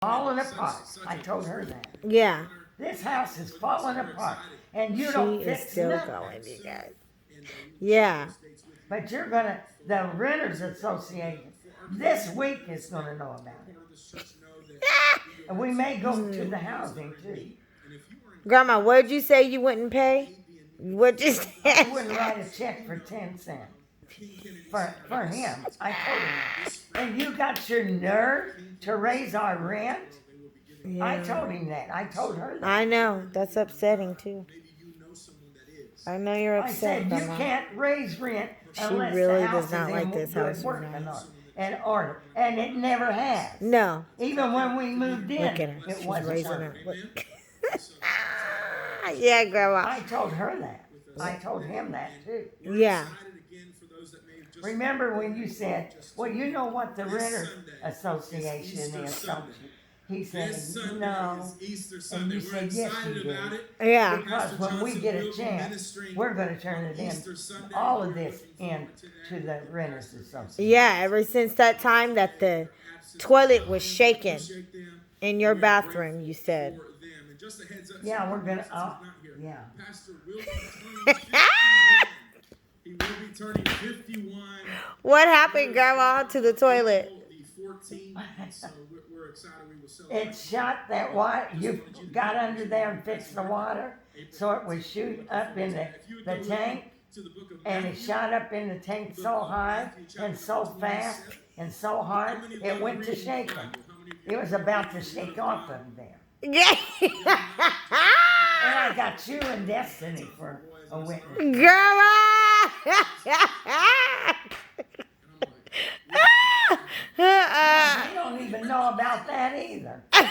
falling apart. I told her that. Yeah. This house is falling apart, and you She don't is fix still nothing. going, you guys. Yeah. But you're gonna, the Renters Association, this week is gonna know about it. And we may go to the housing too. Grandma, what did you say you wouldn't pay? What you I said? wouldn't write a check for 10 cents for him. I told him that. And you got your nerve to raise our rent? I told him that. I told her that. I know. That's upsetting too. I know you're I upset, said, you Grandma. can't raise rent She unless really the house does not is like in this good house, you working guys. and order. And it never has. No. Even when we moved in, Look at her. it She's wasn't raising working. her. Look. Yeah, Grandma. I told her that. I told him that too. Yeah. Remember when you said, well, you know what the Renter Association is, don't you? He said, no. And you said, yes, you did. Yeah. Because when we get a chance, we're going to turn it in, all of this in to the Renters Association. Yeah, ever since that time that the toilet was shaking in your bathroom, you said. Yeah, we're going to, yeah. He will be turning 51. What happened, Grandma, to the toilet? So we're excited we will celebrate. It shot that water, you got under there and fixed the water, so it would shoot up in the tank, and it shot up in the tank so high and so fast and so hard, it went to shaking. It was about to shake off of there. Yeah. And I got you and Destiny for a witness. Grandma! They don't even know about that either. But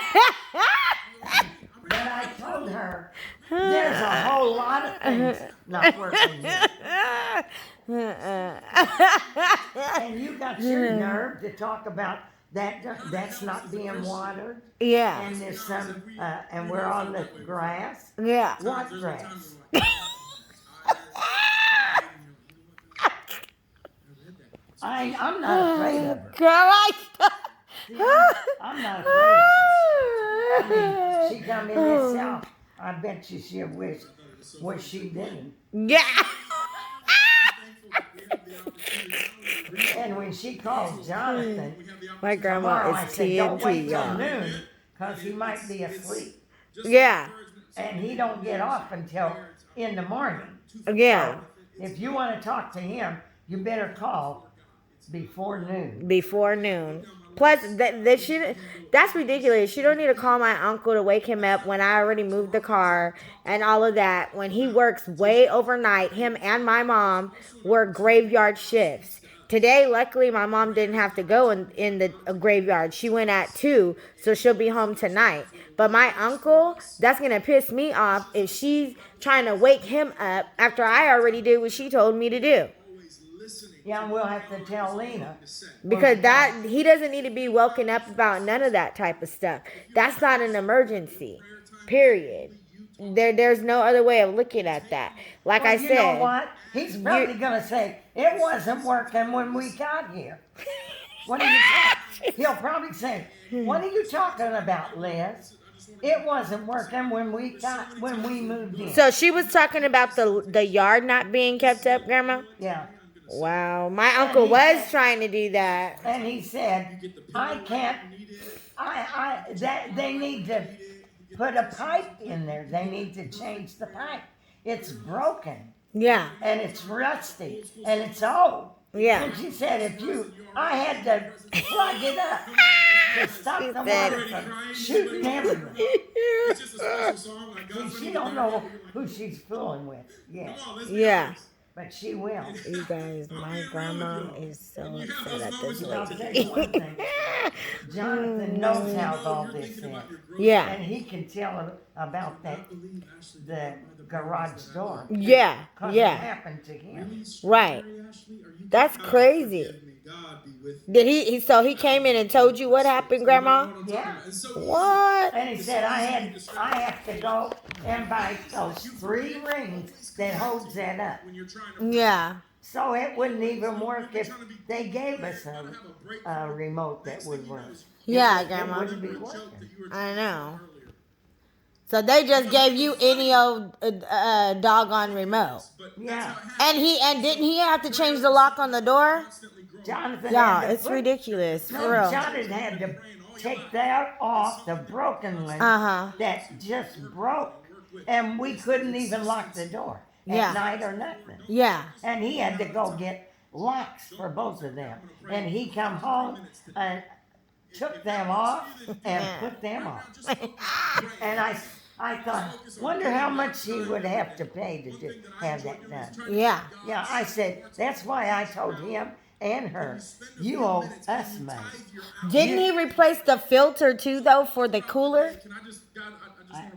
I told her, there's a whole lot of things not working here. And you got your nerve to talk about that's not being watered. Yeah. And there's some, and we're on the grass. Yeah. What grass? I'm not afraid of her. Grandma! I'm not afraid of her. I mean, she come in this house, I bet you she'll wish she didn't. Yeah. And when she called Jonathan, My grandma tomorrow, I is said, don't wait TNT, till y'all. noon, because he might be asleep. Yeah. And he don't get off until in the morning. Yeah. If you want to talk to him, you better call before noon. Before noon. Plus, that's ridiculous. She don't need to call my uncle to wake him up when I already moved the car and all of that. When he works way overnight, him and my mom work graveyard shifts. Today, luckily, my mom didn't have to go in the graveyard. She went at 2, so she'll be home tonight. But my uncle, that's going to piss me off if she's trying to wake him up after I already did what she told me to do. Yeah, we'll have to tell Lena. Because he doesn't need to be woken up about none of that type of stuff. That's not an emergency. Period. There's no other way of looking at that. Like I said. You know what? He's probably going to say, it wasn't working when we got here. What are you talking? He'll probably say, what are you talking about, Liz? It wasn't working when we moved in. So she was talking about the yard not being kept up, Grandma? Yeah. Wow, my uncle was trying to do that. And he said, I can't, they need to put a pipe in there. They need to change the pipe. It's broken. Yeah. And it's rusty. And it's old. Yeah. And she said, I had to plug it up to stop the water from shooting everywhere. She don't know who she's fooling with. Yeah. Yeah. But she will. You guys, my grandma is so upset at this I'll tell lady. you one thing. Jonathan knows how all this is. Yeah. And he can tell about the garage door. Yeah. 'Cause Yeah. it happened to him. Right. That's crazy. Did so he came in and told you what happened, Grandma? Yeah. What? And he said, I have to go and buy those 3 rings that holds that up. Yeah. So it wouldn't even work if they gave us a remote that would work. Yeah, it Grandma. wouldn't be working. I know. So they just gave you any old doggone remote. Yeah. And didn't he have to change the lock on the door? Jonathan Y'all, had to it's put, ridiculous, no, for real. Jonathan had to take that off, the broken one Uh-huh. that just broke, and we couldn't even lock the door Yeah. at night or nothing. Yeah. And he had to go get locks for both of them. And he come home and took them off and put them on. And I thought, wonder how much he would have to pay to have that done. Yeah. Yeah, I said, that's why I told him and her, you owe us money. Didn't he replace the filter too, though, for the cooler?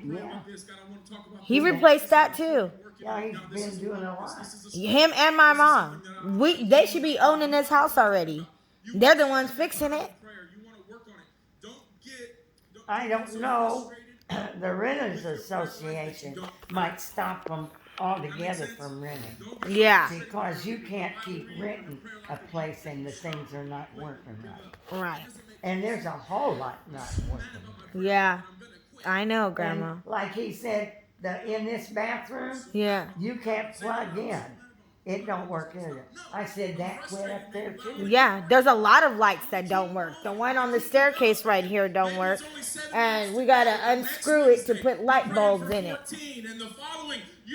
Yeah. He replaced that too. Yeah, he's been doing a lot. Him and my mom. They should be owning this house already. They're the ones fixing it. I don't know. The Renters Association might stop them altogether from renting. Yeah. Because you can't keep renting a place and the things are not working right. Right. And there's a whole lot not working. Yeah. I know, Grandma. And like he said, in this bathroom, Yeah. you can't plug in. It don't work either. I said that quit up there too. Yeah, there's a lot of lights that don't work. The one on the staircase right here don't work. And we gotta unscrew it to put light bulbs in it.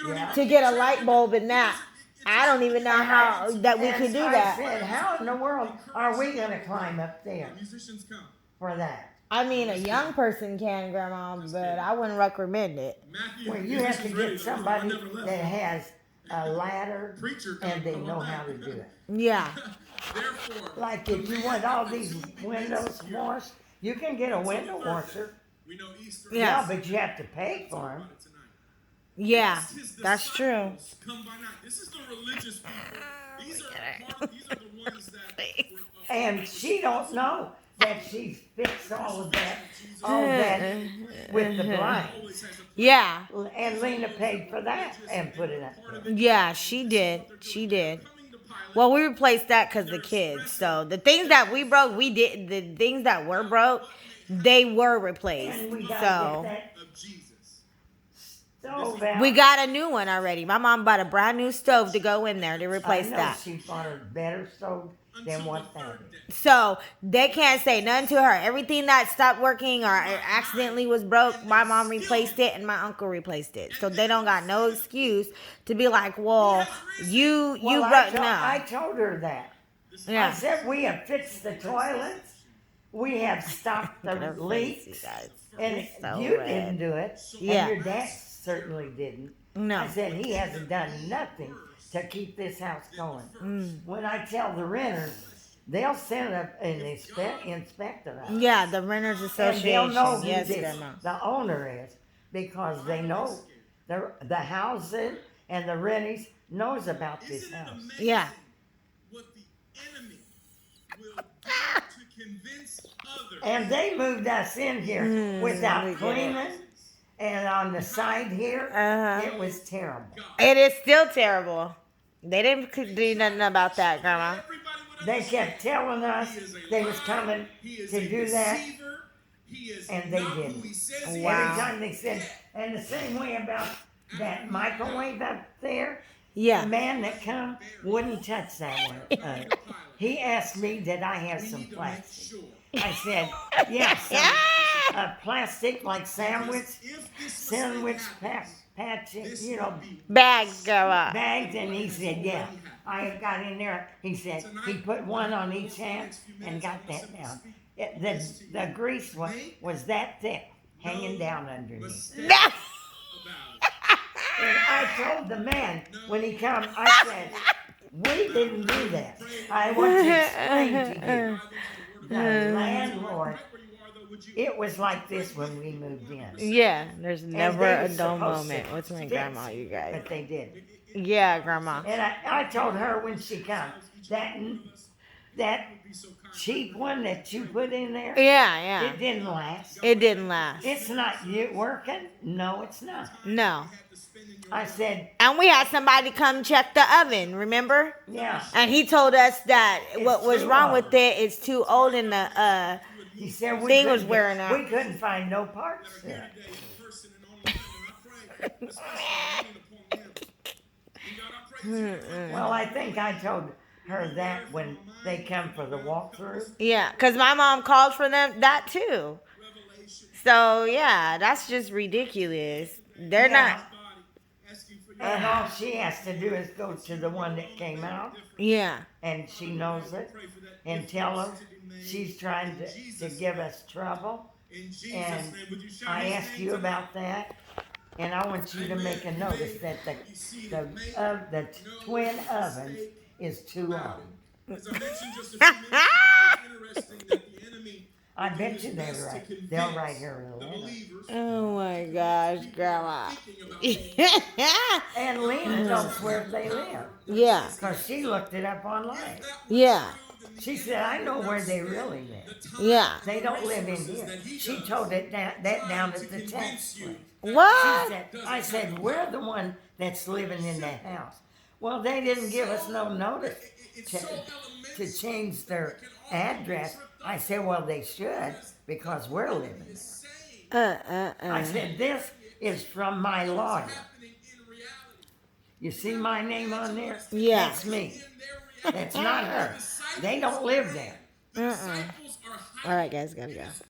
Yeah. To get a light bulb in that. I don't even know how that we can do I that. said, how in the world are we gonna climb up there for that? I mean, a young person can, Grandma, but I wouldn't recommend it. Well, you have to get somebody that has a ladder and they know how to do it. Yeah. Like if you want all these windows washed, you can get a window washer. Yeah, but you have to pay for them. Yeah, that's true. This is the religious people. These are the ones that And she don't know that she's fixed all of that with the blinds. Yeah. And Lena paid for that and put it up there. Yeah, she did. She did. Well, we replaced that because the kids. So the things that we broke, we did. The things that were broke, they were replaced. And we gotta So get that stove out. we got a new one already. My mom bought a brand new stove to go in there to replace I know that. she bought a better stove than what that is. So they can't say nothing to her. Everything that stopped working or accidentally was broke, my mom replaced it and my uncle replaced it. So they don't got no excuse to be like, well, you Well, broke. I No. told her that. I Yeah. said we have fixed the toilets. We have stopped the Her face, leaks. you guys. And It's so you red. didn't do it. Yeah. And your dad certainly didn't. No. I said he hasn't done nothing to keep this house going. Mm. When I tell the renters, they'll send an inspector out. Yeah, the Renters And Association. they'll know who Yes, this, Grandma. the owner is because they know the housing and the renters knows about this house. Yeah. what the enemy will do to convince others. And they moved us in here we without get it. cleaning. And on the side here, Uh-huh. it was terrible. It is still terrible. They didn't do nothing about that, Grandma. They kept telling us they was coming to do that, and they didn't. Wow. Every time they said, and the same way about that microwave up there, Yeah. the man that come wouldn't touch that one. He asked me, did I have some plastic? I said, yeah, some plastic like sandwich patches, Bags, Grandma. bags, and he said, yeah. I got in there, he said, he put one on each hand and got that down. The grease was that thick, hanging down underneath. And I told the man, when he come, I said, we didn't do that. I want to explain to you. The landlord, it was like this when we moved in. Yeah, there's never they a were dull supposed moment to with my fix grandma, you guys. But they did. Yeah, Grandma. And I told her when she come, that cheap one that you put in there, Yeah, it didn't last. It didn't last. It's not you working? No, it's not. No. I said, And we had somebody come check the oven, remember? yeah. And he told us that what was too wrong old. with it is too old and He said we Thing couldn't was get- wearing out. We couldn't find no parts Here there. today, in person and online, and I pray, especially upon him. And God, I pray Well, I think I told her that when they come for the walkthrough. Yeah, because my mom called for them that too. revelation. So yeah, that's just ridiculous. They're Yeah. not. Body, asking for your And all she has to do is go to the one that came out, Yeah. and she knows it, pray for that and tell her she's trying to give us trouble. in Jesus' And name. Would you shout I his asked name you tonight? about that, and I want you to make a notice that the twin ovens is too old. As I mentioned just a few minutes ago, it's interesting that the enemy I bet you they'll write her a the letter. believers Oh my gosh, grandma. thinking about And Lena knows where they live, Yeah. because she looked it up online. Yeah. She said, I know where they really live. Yeah. They don't live in here. She told that down at the tax place. What? I said, we're the one that's living in that house. Well, they didn't give us no notice to change their address. I said, well, they should, because we're living there. I said, this is from my lawyer. You see my name on there? Yeah. That's me. That's not her. They don't live there. All right, guys, gotta go.